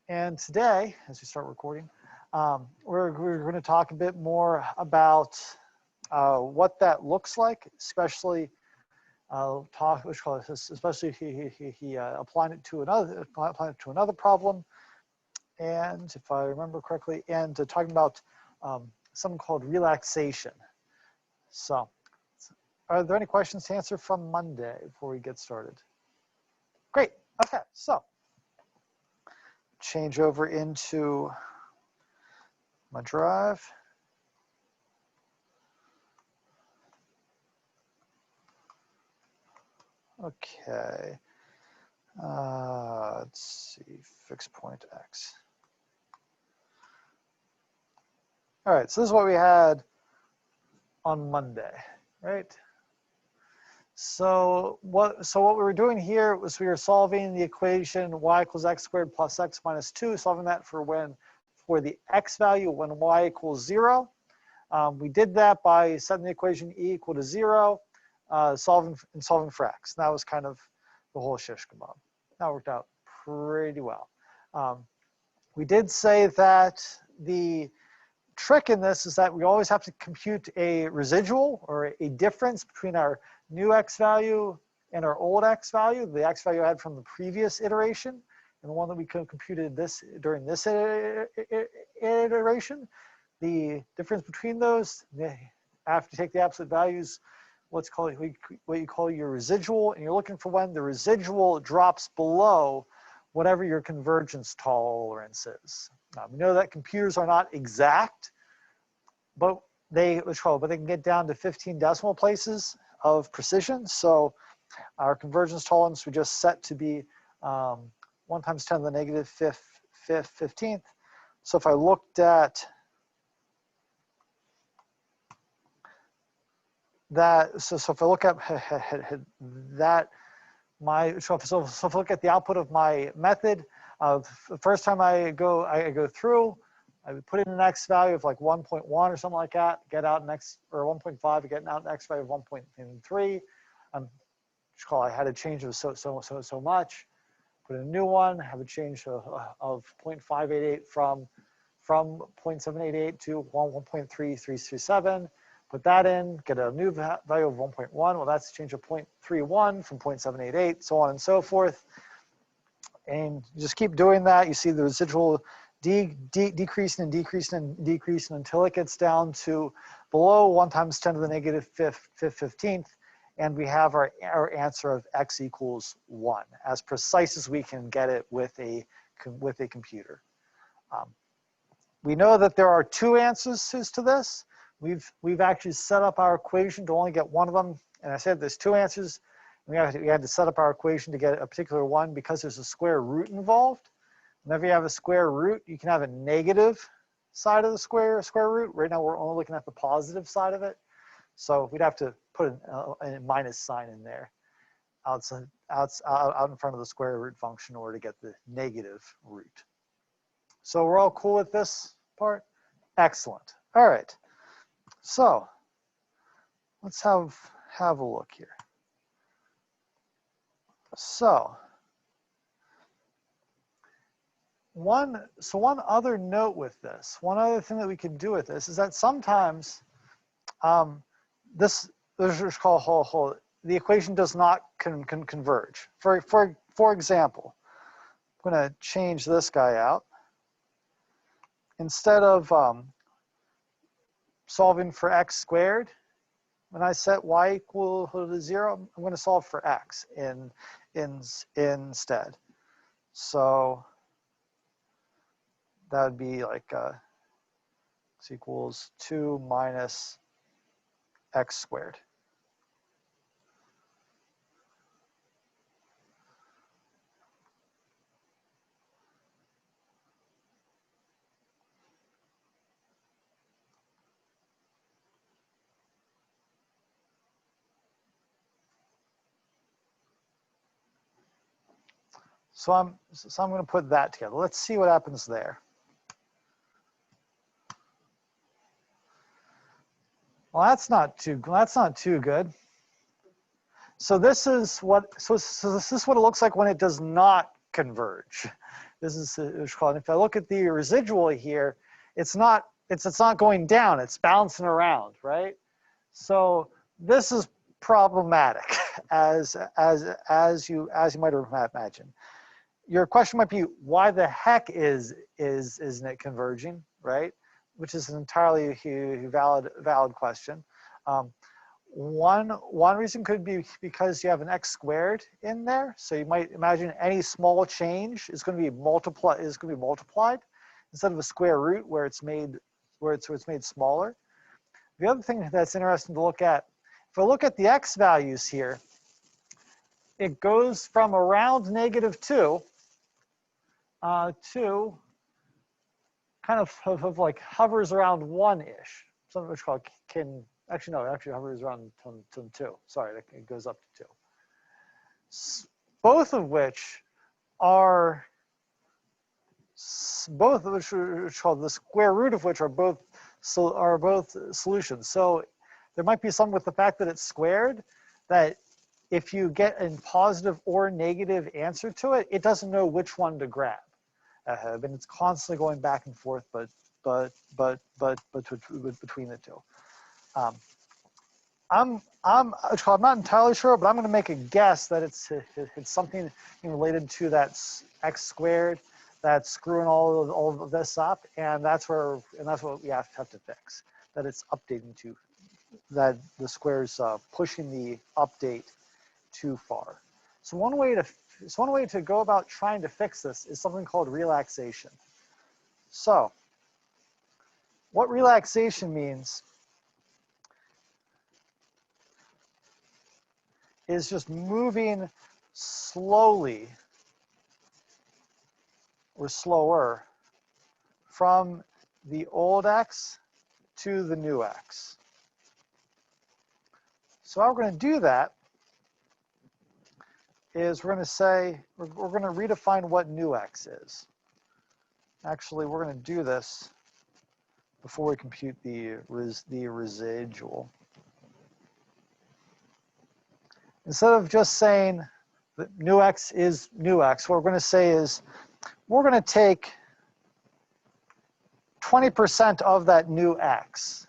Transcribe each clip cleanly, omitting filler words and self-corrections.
And today, as we start recording, we're going to talk a bit more about what that looks like, especially applying it to another problem, and if I remember correctly, and talking about something called relaxation. So, are there any questions to answer from Monday before we get started? Great. Okay, so change over into my drive. Okay. Let's see, fixed point X. All right, so this is what we had on Monday, right? So what we were doing here was we were solving the equation y equals x squared plus x minus 2, solving that for the x value when y equals 0. We did that by setting the equation e equal to 0, solving for x. And that was kind of the whole shish kebab. That worked out pretty well. We did say that the trick in this is that we always have to compute a residual or a difference between our new x value and our old x value, the x value I had from the previous iteration, and the one that we computed during this iteration. The difference between those, after you take the absolute values, what you call your residual, and you're looking for when the residual drops below whatever your convergence tolerance is. We know that computers are not exact, but they can get down to 15 decimal places of precision. So our convergence tolerance we just set to be 1 times 10 to the negative 15th. So if I looked at that, so if I look at that, so if I look at the output of my method, the first time I go through, I would put in an x value of like 1.1 or something like that, get out an x, or 1.5, get out an x value of 1.3. I had a change of so much. Put in a new one, have a change of 0.588 from 0.788 to 1.3337. Put that in, get a new value of 1.1. Well, that's a change of 0.31 from 0.788, so on and so forth. And you just keep doing that. You see the residual decreasing and decreasing and decreasing until it gets down to below 1 times 10 to the negative 15th. And we have our answer of x equals 1, as precise as we can get it with a computer. We know that there are two answers to this. We've actually set up our equation to only get one of them. And I said there's two answers. We had to set up our equation to get a particular one because there's a square root involved. Whenever you have a square root, you can have a negative side of the square root. Right now, we're only looking at the positive side of it. So we'd have to put a minus sign in there out in front of the square root function in order to get the negative root. So we're all cool with this part? Excellent. All right. So let's have a look here. So one other note with this, one other thing that we could do with this is that sometimes this is called the equation does not converge. For example, I'm going to change this guy out. Instead of solving for x squared, when I set y equal to 0, I'm going to solve for x instead. So that would be like x equals 2 minus x squared. So I'm going to put that together. Let's see what happens there. Well, that's not too good. So this is what it looks like when it does not converge. This is what's called. If I look at the residual here, it's not going down. It's bouncing around, right? So this is problematic, as you might imagine. Your question might be, why the heck isn't it converging, right? Which is an entirely valid question. One reason could be because you have an x squared in there, so you might imagine any small change is going to be multiplied instead of a square root where it's made smaller. The other thing that's interesting to look at, if I look at the x values here, it goes from around -2 to kind of like hovers around 1-ish. Something which called actually hovers around 2. Sorry, it goes up to 2. Both of which are called the square root of which are both solutions. So there might be some with the fact that it's squared, that if you get a positive or negative answer to it, it doesn't know which one to grab. And it's constantly going back and forth, but between the two. I'm not entirely sure, but I'm going to make a guess that it's something related to that x squared that's screwing all of this up, and that's what we have to fix. That it's updating that the square's pushing the update too far. So one way to go about trying to fix this is something called relaxation. So what relaxation means is just moving slowly or slower from the old x to the new x. So how we're going to do that is we're going to say, we're going to redefine what new x is. Actually, we're going to do this before we compute the residual. Instead of just saying that new x is new x, what we're going to say is we're going to take 20% of that new x,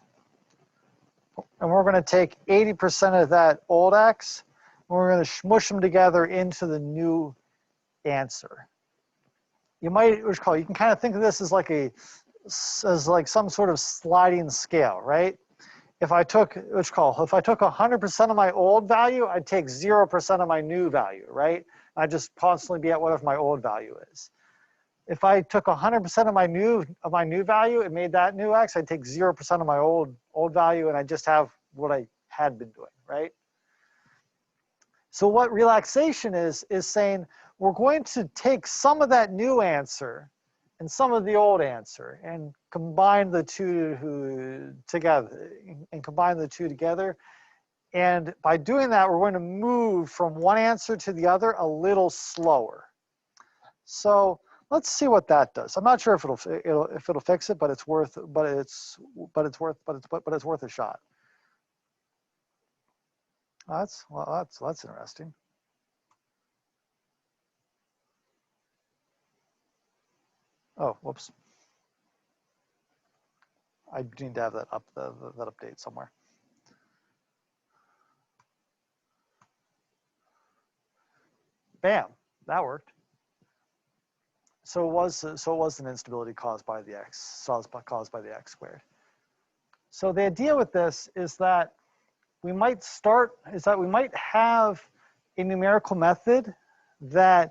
and we're going to take 80% of that old x, and we're going to smush them together into the new answer. You can kind of think of this as like some sort of sliding scale, right? If I took 100% of my old value, I'd take 0% of my new value, right? I'd just constantly be at whatever my old value is. If I took 100% of my new value and made that new x, I'd take 0% of my old value, and I just have what I had been doing, right? So what relaxation is saying we're going to take some of that new answer and some of the old answer and combine the two together. And by doing that, we're going to move from one answer to the other a little slower. So let's see what that does. I'm not sure if it'll fix it, but it's worth a shot. That's interesting. Oh, whoops. I need to have that that update somewhere. Bam, that worked. So it was an instability caused by the x squared. So the idea with this is that we might have a numerical method we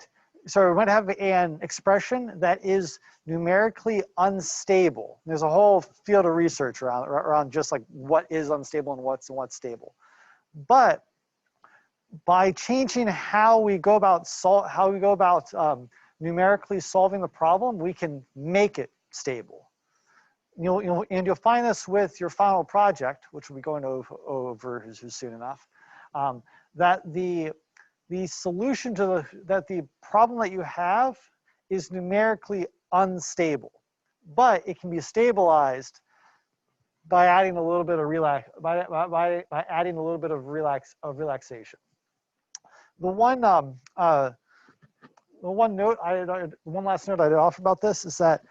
might have an expression that is numerically unstable. There's a whole field of research around just like what is unstable and what's stable. But by changing how we go about numerically solving the problem, we can make it stable. And you'll find this with your final project, which we'll be going over soon enough. That the solution to the problem that you have is numerically unstable, but it can be stabilized by adding a little bit of relaxation. The one one last note I'd offer about this is that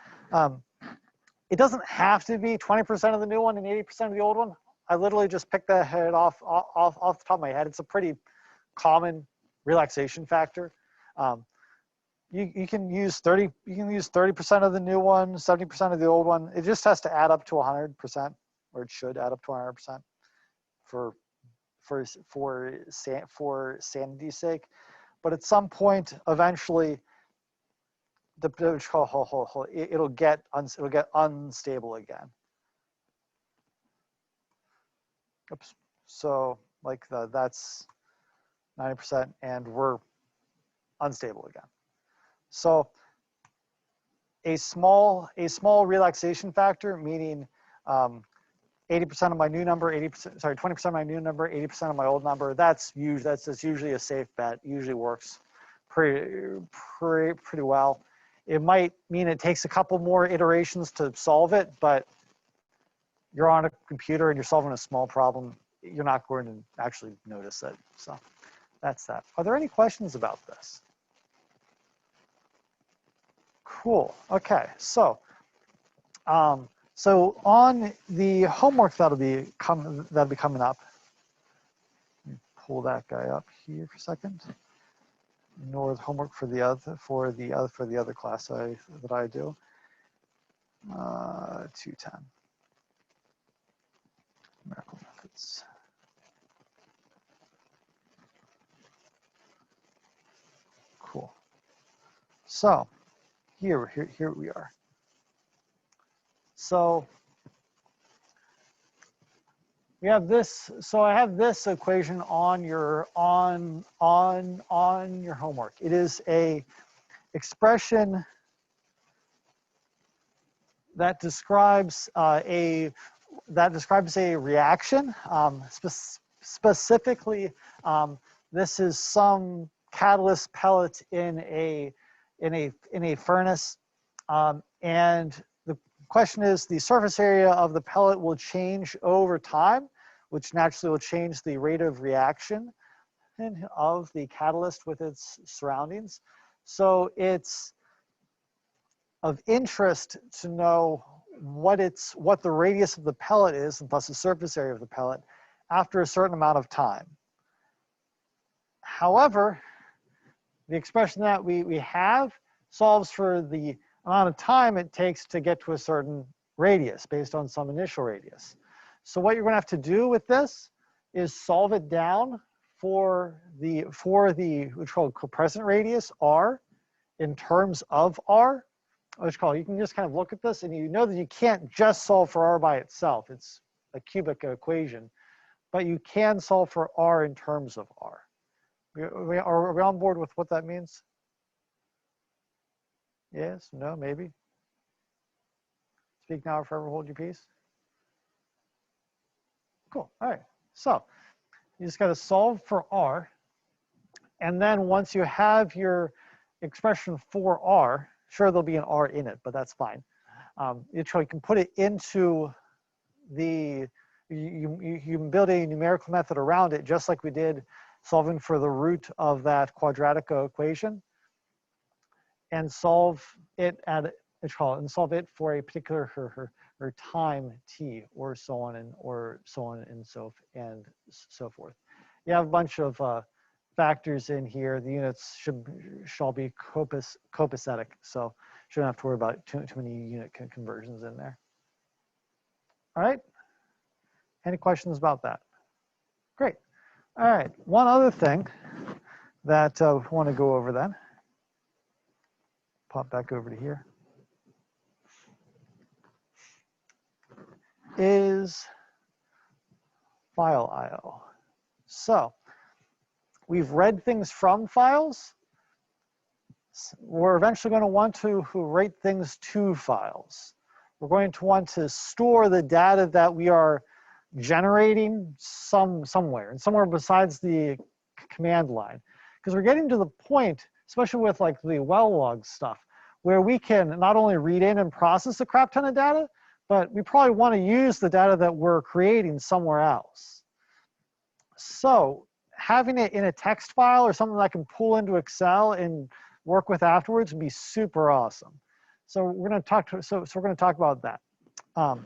it doesn't have to be 20% of the new one and 80% of the old one. I literally just picked that head off the top of my head. It's a pretty common relaxation factor. You can use 30% of the new one, 70% of the old one. It just has to add up to 100%, or it should add up to 100% for sanity's sake. But at some point, eventually, it'll get unstable again. Oops. So like that's 90%, and we're unstable again. So a small relaxation factor, meaning 80% of my new number, 20% of my new number, 80% of my old number. That's usually a safe bet. Usually works pretty well. It might mean it takes a couple more iterations to solve it, but you're on a computer and you're solving a small problem, you're not going to actually notice it. So that's that. Are there any questions about this? Cool. Okay. So, so on the homework that'll be coming up. Let me pull that guy up here for a second. Ignore the homework for the other class that I do. 210. Numerical methods. Cool. So here we are. So we have this. So I have this equation on your homework. It is a expression that describes a reaction. Specifically, this is some catalyst pellet in a furnace, and the question is, the surface area of the pellet will change over time, which naturally will change the rate of reaction of the catalyst with its surroundings. So it's of interest to know what the radius of the pellet is, and thus the surface area of the pellet, after a certain amount of time. However, the expression that we have solves for the amount of time it takes to get to a certain radius based on some initial radius. So what you're going to have to do with this is solve it down for the what's called coprescent radius r in terms of r. You can just kind of look at this and you know that you can't just solve for r by itself. It's a cubic equation, but you can solve for r in terms of r. Are we on board with what that means? Yes, no, maybe. Speak now or forever hold your peace. Cool. All right. So you just got to solve for r. And then once you have your expression for r, sure, there'll be an r in it, but that's fine. You can put it into the, you can build a numerical method around it, just like we did solving for the root of that quadratic equation, and solve it for a particular time t, or so on and so forth. You have a bunch of factors in here. The units shall be copacetic, so you shouldn't have to worry about too many unit conversions in there. All right. Any questions about that? Great. All right. One other thing that I want to go over then. Pop back over to here. Is file I/O. So we've read things from files. We're eventually going to want to write things to files. We're going to want to store the data that we are generating somewhere besides the command line, because we're getting to the point, especially with like the well log stuff, where we can not only read in and process a crap ton of data, but we probably want to use the data that we're creating somewhere else. So having it in a text file or something that I can pull into Excel and work with afterwards would be super awesome. So we're going to talk we're going to talk about that. All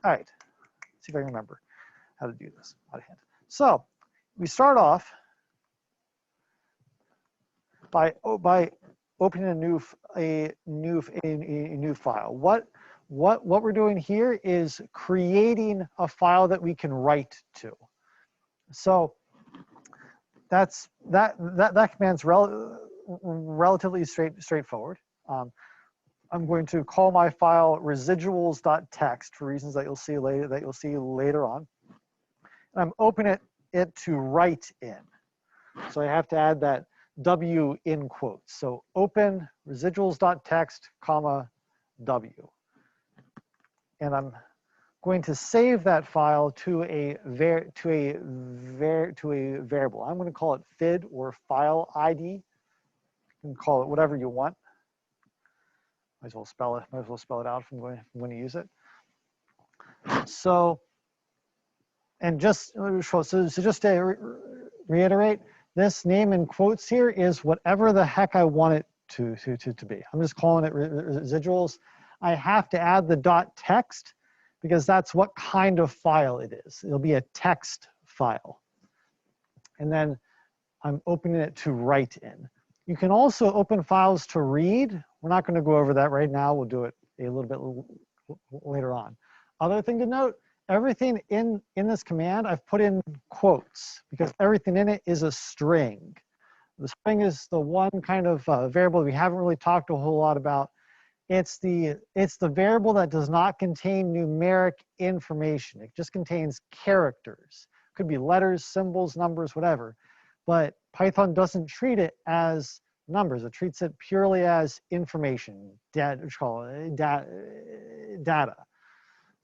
right, see if I can remember how to do this out of hand. So we start off by opening a new file. What we're doing here is creating a file that we can write to. So that command's relatively straightforward. I'm going to call my file residuals.txt for reasons that you'll see later on. And I'm opening it to write in. So I have to add that W in quotes. So open residuals.txt, comma, W. And I'm going to save that file to a variable. I'm going to call it FID or file ID. You can call it whatever you want. Might as well spell it out if I'm going to use it. So, and just to reiterate, this name in quotes here is whatever the heck I want it to be. I'm just calling it residuals. I have to add the .text because that's what kind of file it is. It'll be a text file. And then I'm opening it to write in. You can also open files to read. We're not going to go over that right now. We'll do it a little bit later on. Other thing to note, everything in this command I've put in quotes because everything in it is a string. The string is the one kind of variable we haven't really talked a whole lot about. It's the variable that does not contain numeric information. It just contains characters. Could be letters, symbols, numbers, whatever. But Python doesn't treat it as numbers. It treats it purely as information, data.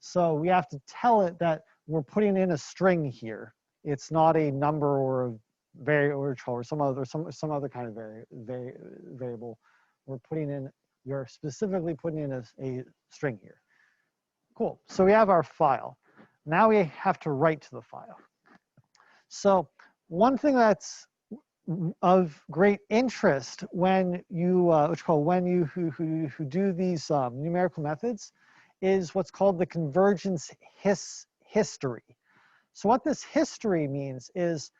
So we have to tell it that we're putting in a string here. It's not a number or a variable or some other kind of variable. We're specifically putting in a string here. Cool. So we have our file. Now we have to write to the file. So one thing that's of great interest when you who do these numerical methods is what's called the convergence history. So what this history means is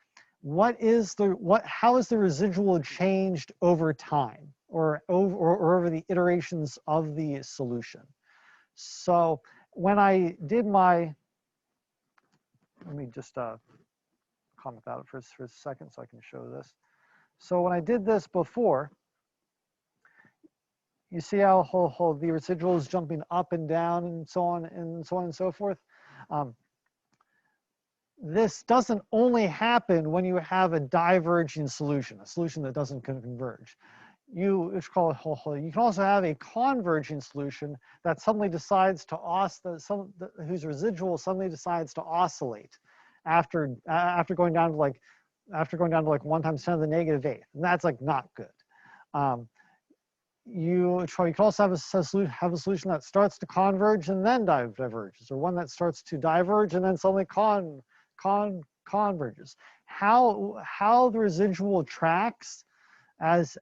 how is the residual changed over time or over the iterations of the solution. So when I did let me just comment that for a second so I can show this. So when I did this before, you see how the residual is jumping up and down and so on and so forth. This doesn't only happen when you have a diverging solution, a solution that doesn't converge. You can also have a converging solution that suddenly decides to whose residual suddenly decides to oscillate after going down to like 1 times 10 to the -8, and that's like not good. You can also have a solution that starts to converge and then diverges, or one that starts to diverge and then suddenly converges. How the residual tracks as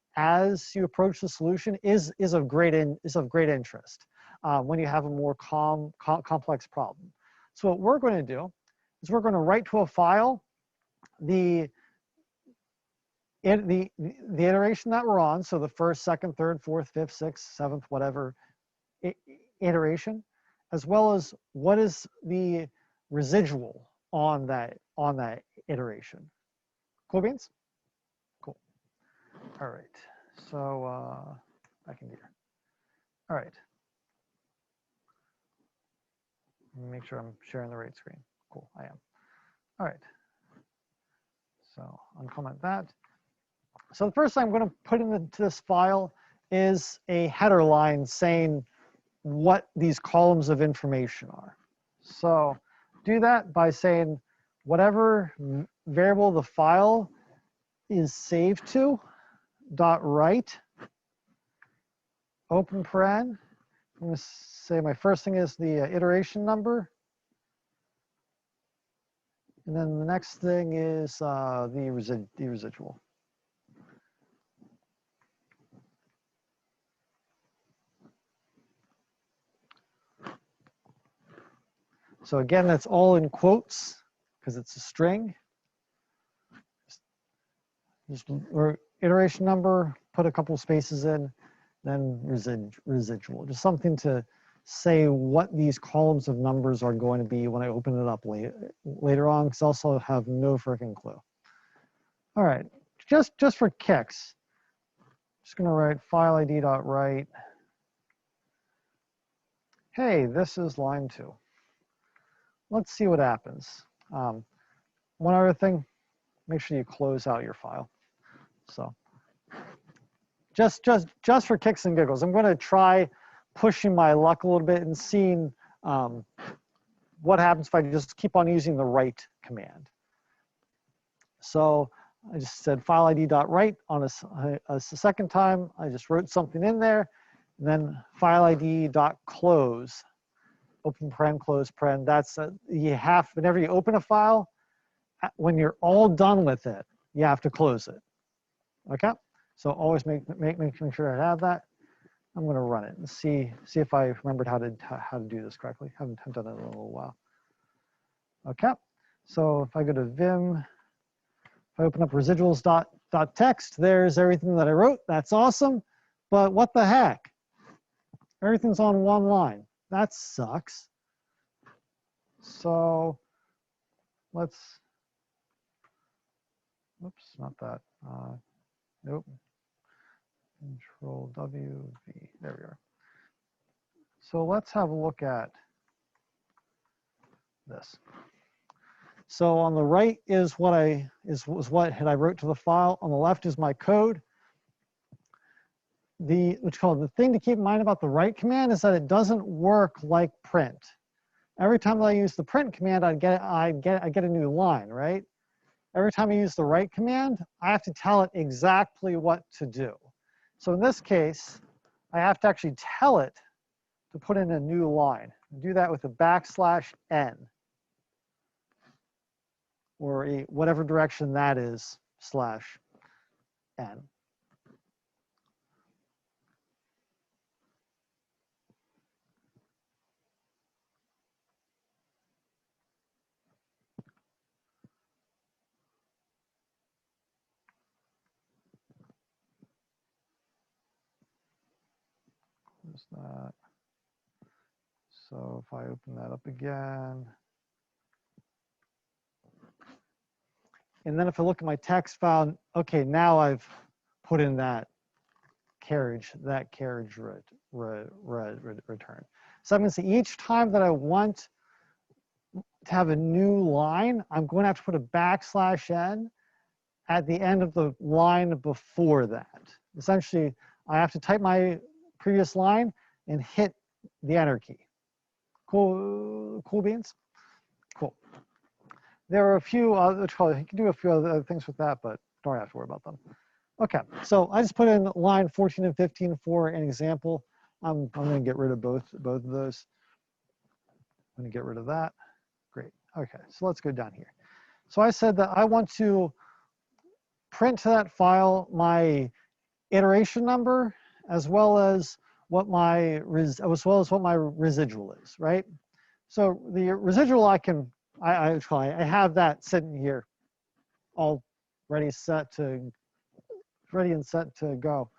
you approach the solution is of great interest when you have a more complex problem. So what we're going to do is we're going to write to a file the iteration that we're on, so the first, second, third, fourth, fifth, sixth, seventh, whatever iteration, as well as what is the residual on that iteration. Cool beans? Cool. All right. So back in here. All right. Let me make sure I'm sharing the right screen. Cool, I am. All right. So uncomment that. So the first thing I'm going to put into this file is a header line saying what these columns of information are. So do that by saying whatever variable the file is saved to, .write, open paren. I'm going to say my first thing is the iteration number. And then the next thing is the residual. So again, that's all in quotes because it's a string. Just iteration number, put a couple spaces in, then residual. Just something to say what these columns of numbers are going to be when I open it up later on, because I also have no freaking clue. All right, just for kicks, just gonna write file ID.write. Hey, this is line 2. Let's see what happens. One other thing, make sure you close out your file. So just for kicks and giggles, I'm going to try pushing my luck a little bit and seeing what happens if I just keep on using the write command. So I just said file ID.write on a second time. I just wrote something in there, and then file ID.close. Open paren, close paren. That's you have, whenever you open a file, when you're all done with it, you have to close it. Okay, so always make sure I have that. I'm going to run it and see if I remembered how to do this correctly. Haven't done it in a little while. Okay, so if I go to Vim, if I open up residuals.txt, there's everything that I wrote. That's awesome, but what the heck? Everything's on one line. That sucks. So let's, oops, not that. Nope. Control W, V, there we are. So let's have a look at this. So on the right is what I wrote to the file. On the left is my code. The thing to keep in mind about the write command is that it doesn't work like print. Every time that I use the print command, I get a new line, right? Every time I use the write command, I have to tell it exactly what to do. So in this case, I have to actually tell it to put in a new line. Do that with a \n, or whatever direction that is, /n. Where's that? So if I open that up again, and then if I look at my text file, okay, now I've put in that carriage return. So that means that each time that I want to have a new line, I'm going to have to put a \n at the end of the line before that. Essentially, I have to type my previous line and hit the enter key. Cool beans? Cool. There are a few other, you can do a few other things with that, but don't have to worry about them. Okay, so I just put in line 14 and 15 for an example. I'm going to get rid of both of those. I'm going to get rid of that. Great. Okay, so let's go down here. So I said that I want to print to that file my iteration number as well as what my residual is, right? So the residual I have that sitting here, all ready and set to go.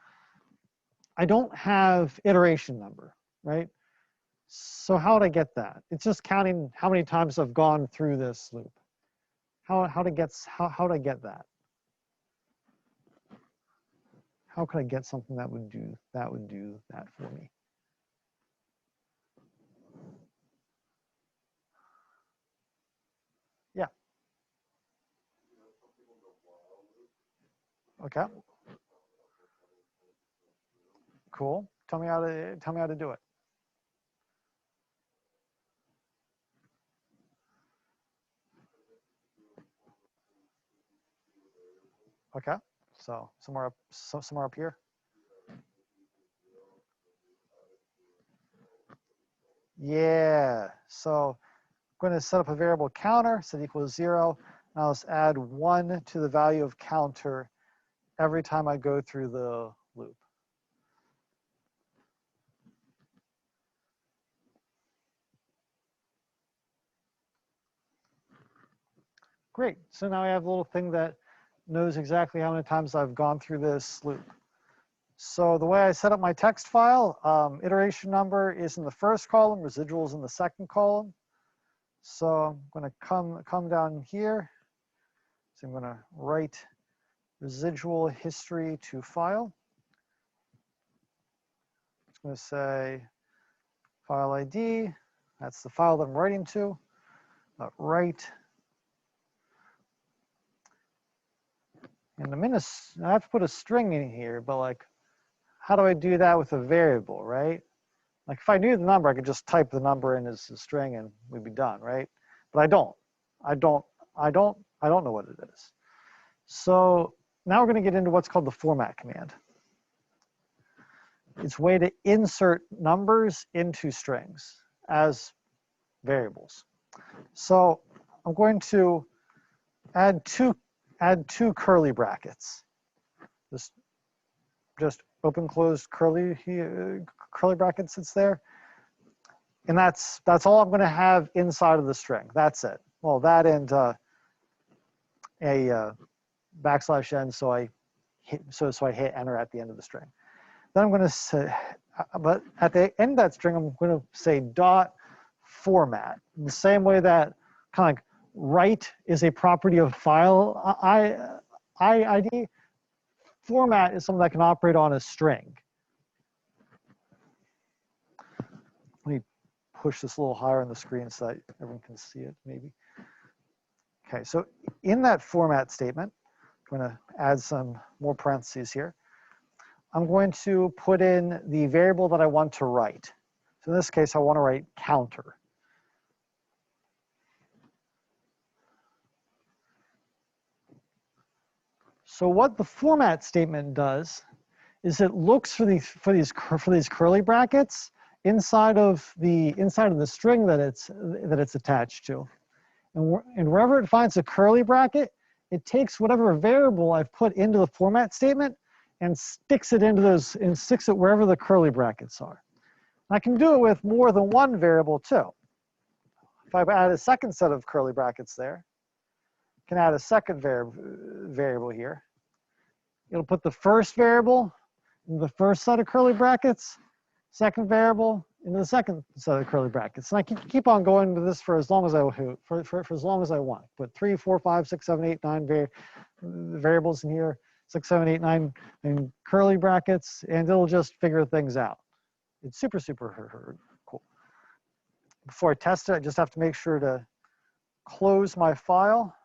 I don't have iteration number, right? So how would I get that? It's just counting how many times I've gone through this loop. How would I get that? How could I get something that would do that for me? Yeah. Okay. Cool. Tell me how to do it. Okay. So somewhere up here. Yeah. So I'm going to set up a variable counter, set equals 0. Now let's add 1 to the value of counter every time I go through the loop. Great. So now I have a little thing that knows exactly how many times I've gone through this loop. So the way I set up my text file, iteration number is in the first column, residuals in the second column. So I'm going to come down here. So I'm going to write residual history to file. It's going to say file ID. That's the file that I'm writing to. Write. And I have to put a string in here, but like, how do I do that with a variable, right? Like if I knew the number, I could just type the number in as a string and we'd be done, right? But I don't know what it is. So now we're going to get into what's called the format command. It's a way to insert numbers into strings as variables. So I'm going to add two curly brackets. Just open close curly brackets that's there. And that's all I'm going to have inside of the string. That's it. Well, that and a \n, so I hit enter at the end of the string. Then I'm going to say, but at the end of that string, I'm going to say dot format. In the same way that kind of like write is a property of file ID, format is something that can operate on a string. Let me push this a little higher on the screen so that everyone can see it, maybe. Okay, so in that format statement, I'm going to add some more parentheses here. I'm going to put in the variable that I want to write. So in this case, I want to write counter. So what the format statement does is it looks for these curly brackets inside of the string that it's attached to, and wherever it finds a curly bracket, it takes whatever variable I've put into the format statement and sticks it wherever the curly brackets are. And I can do it with more than one variable too. If I add a second set of curly brackets there, I can add a second variable here. It'll put the first variable in the first set of curly brackets, second variable into the second set of curly brackets. And I can keep on going with this for as long as I want. Put 3, 4, 5, 6, 7, 8, 9 variables in here, 6, 7, 8, 9 in curly brackets, and it'll just figure things out. It's super, super cool. Before I test it, I just have to make sure to close my file.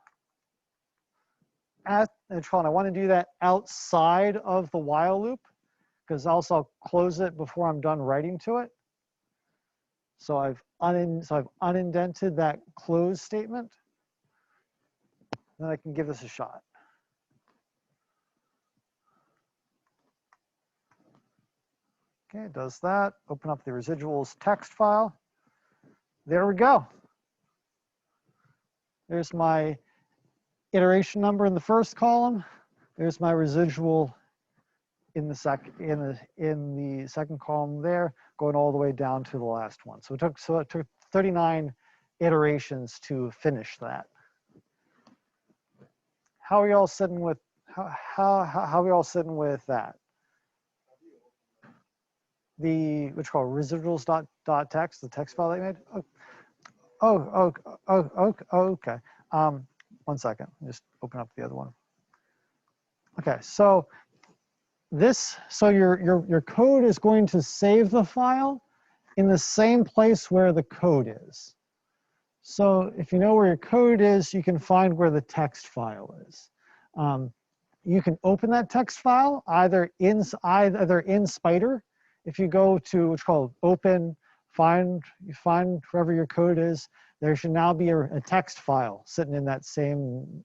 I want to do that outside of the while loop, because else I'll close it before I'm done writing to it. So I've unindented that close statement. Then I can give this a shot. Okay, it does that. Open up the residuals text file. There we go. There's my iteration number in the first column. There's my residual in the second column there, going all the way down to the last one. So it took 39 iterations to finish that. How are you all sitting with how are we all sitting with that? The what's called residuals.txt, the text file that you made. Okay. One second. Just open up the other one. Okay, so your code is going to save the file in the same place where the code is. So if you know where your code is, you can find where the text file is. You can open that text file either in Spider. If you go to what's called open, you find wherever your code is, there should now be a text file sitting in that same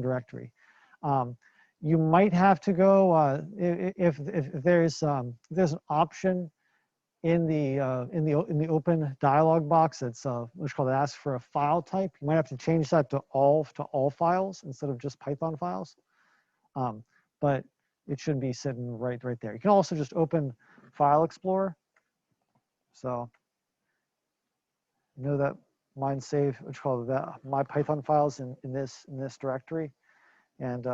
directory. You might have to go if there's an option in the open dialog box that's what's called ask for a file type. You might have to change that to all files instead of just Python files. But it should be sitting right there. You can also just open File Explorer. So know that mine save, which called that my Python files in this directory, and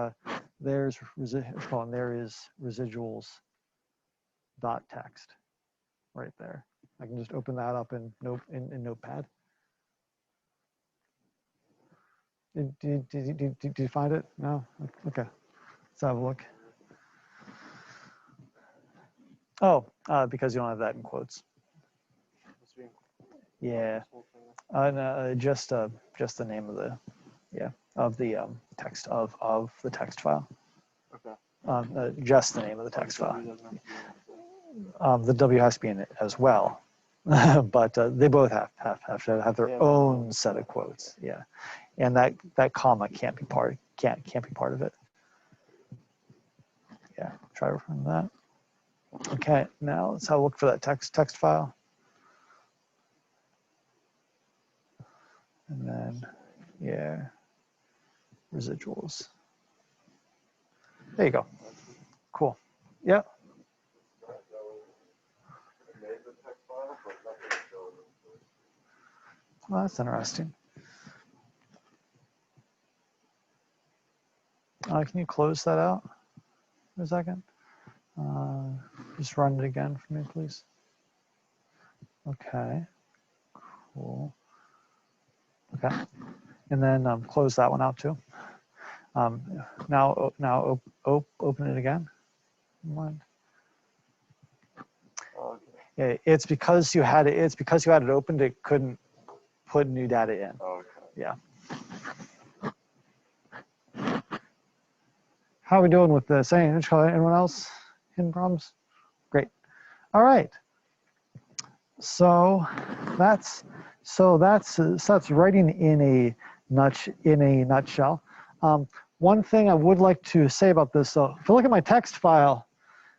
there's there is residuals.txt right there. I can just open that up in Notepad. Did you find it? No? Okay. Let's have a look. Oh, because you don't have that in quotes. Yeah. No, just the name of the text of the text file. Okay. Just the name of the text file. The W has to be in it as well, but they both have to have their own set of quotes. Yeah, and that comma can't be part of it. Yeah, try to run that. Okay, now let's have a look for that text file. And then, yeah, residuals. There you go. Cool. Yeah. Well, that's interesting. Can you close that out for a second? Just run it again for me, please. Okay. Cool. Okay. And then close that one out too. Now open it again. Mind. Yeah, it's because you had it. It's because you had it opened. It couldn't put new data in. Okay. Yeah. How are we doing with this? Anyone else? Hidden problems? Great. All right. So that's writing in a nutshell. One thing I would like to say about this, though, if you look at my text file,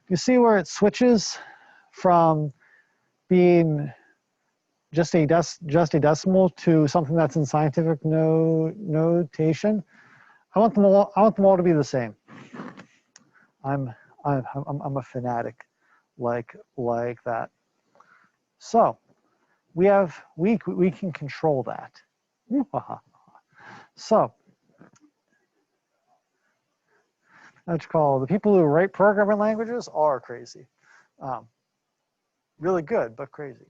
you see where it switches from being just a decimal to something that's in scientific notation. I want them all to be the same. I'm a fanatic like that. So we can control that. So that's called, the people who write programming languages are crazy. Really good, but crazy.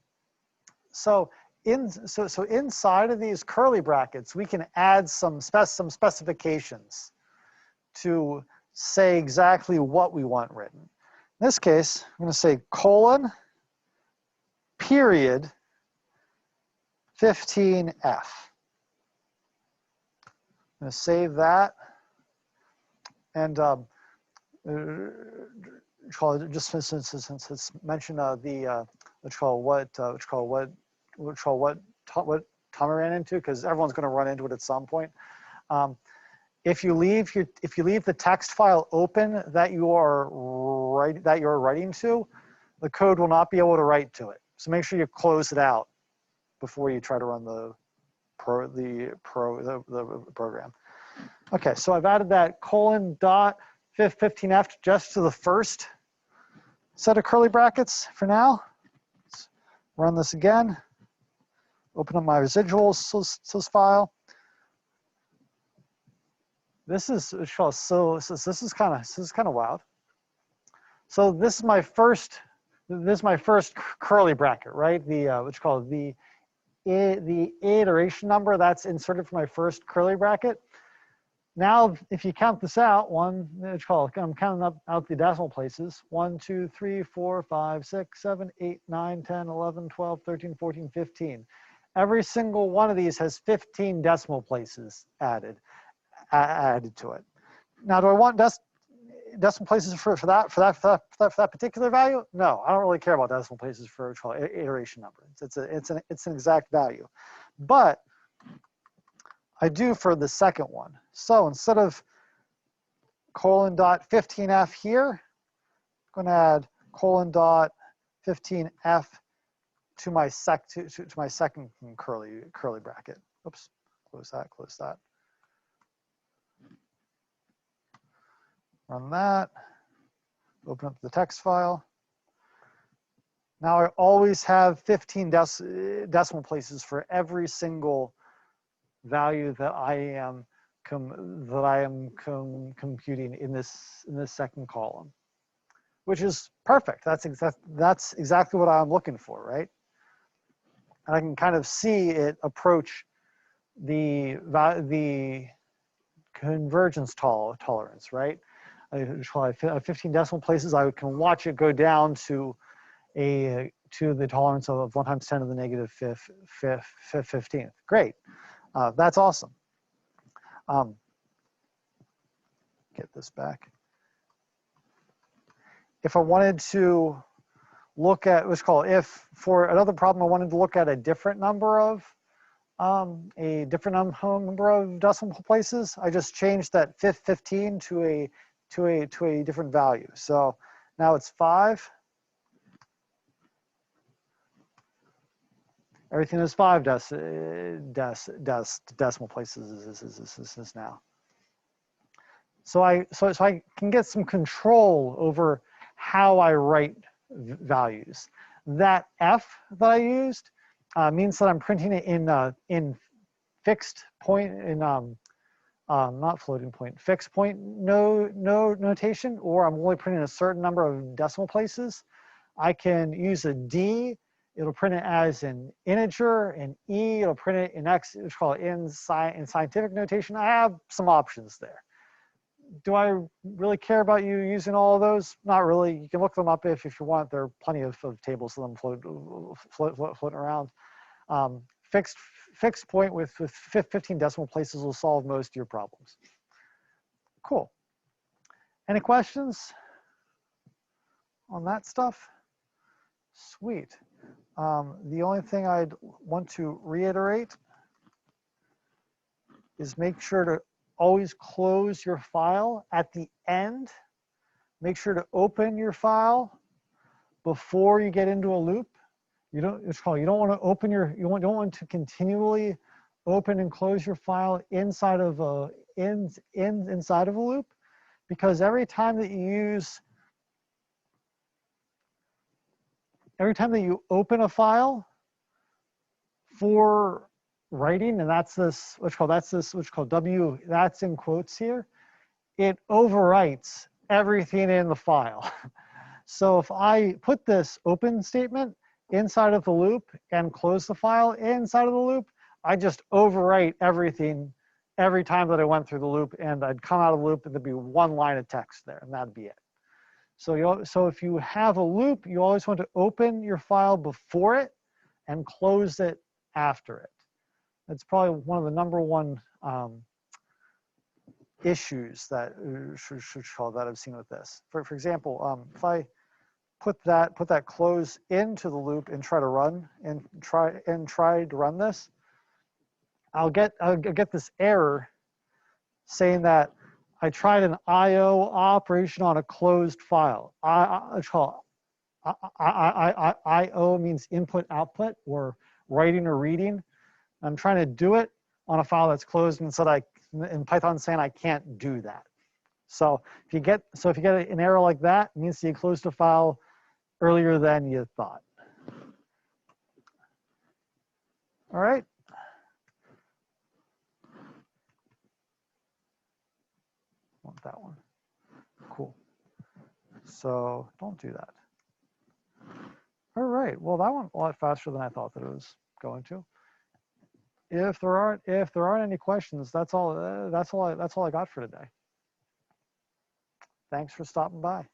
So inside of these curly brackets, we can add some specifications to say exactly what we want written. In this case, I'm going to say colon, period, 15F. I'm going to save that, and just since it's mentioned what Tommy ran into, because everyone's going to run into it at some point. If you leave the text file open that you're writing to, the code will not be able to write to it. So make sure you close it out before you try to run the program. Okay, so I've added that colon dot 15F just to the first set of curly brackets for now. Let's run this again. Open up my residuals file. This is kind of wild. So this is my first curly bracket, right? What's called the iteration number that's inserted for my first curly bracket. Now, if you count this out, I'm counting out the decimal places. 1, 2, 3, 4, 5, 6, 7, 8, 9, 10, 11, 12, 13, 14, 15. Every single one of these has 15 decimal places added to it. Now, do I want decimal places for that particular value? No, I don't really care about decimal places for iteration number. It's an exact value, but I do for the second one. So instead of colon dot 15F here, I'm going to add colon dot 15F to my second curly bracket. Oops, close that. Run that. Open up the text file. Now I always have 15 decimal places for every single value that I am computing in this second column, which is perfect. That's exactly what I'm looking for, right? And I can kind of see it approach the convergence tolerance, right? 15 decimal places, I can watch it go down to the tolerance of 1 times 10 to the negative 15th. Great, that's awesome. Get this back. If I wanted to look at, let's call it, if for another problem I wanted to look at a different number of decimal places, I just changed that 15 to a different value. So now it's 5. Everything is 5 decimal places now. So I can get some control over how I write values. That F that I used means that I'm printing it in fixed point, in not floating point, fixed point notation, or I'm only printing a certain number of decimal places. I can use a D. It'll print it as an integer, and E, it'll print it in X, it's called in scientific notation. I have some options there. Do I really care about you using all of those? Not really. You can look them up if you want. There are plenty of tables of them floating around. Fixed point with 15 decimal places will solve most of your problems. Cool. Any questions on that stuff? Sweet. The only thing I'd want to reiterate is make sure to always close your file at the end. Make sure to open your file before you get into a loop. You don't want to open you don't want to continually open and close your file inside of a inside of a loop, because every time that you open a file for writing, and that's called W, that's in quotes here, it overwrites everything in the file. So if I put this open statement inside of the loop and close the file inside of the loop, I just overwrite everything every time that I went through the loop, and I'd come out of the loop and there'd be one line of text there, and that'd be it. So if you have a loop, you always want to open your file before it and close it after it. That's probably one of the #1 issues that that I've seen with this. For example, if I put that close into the loop and try to run this, I'll get this error saying that I tried an IO operation on a closed file. IO means input output, or writing or reading. I'm trying to do it on a file that's closed, and so in Python saying I can't do that. So if you get an error like that, it means you closed a file earlier than you thought. All right. Want that one. Cool. So don't do that. All right. Well, that went a lot faster than I thought that it was going to. If there aren't any questions, that's all I got for today. Thanks for stopping by.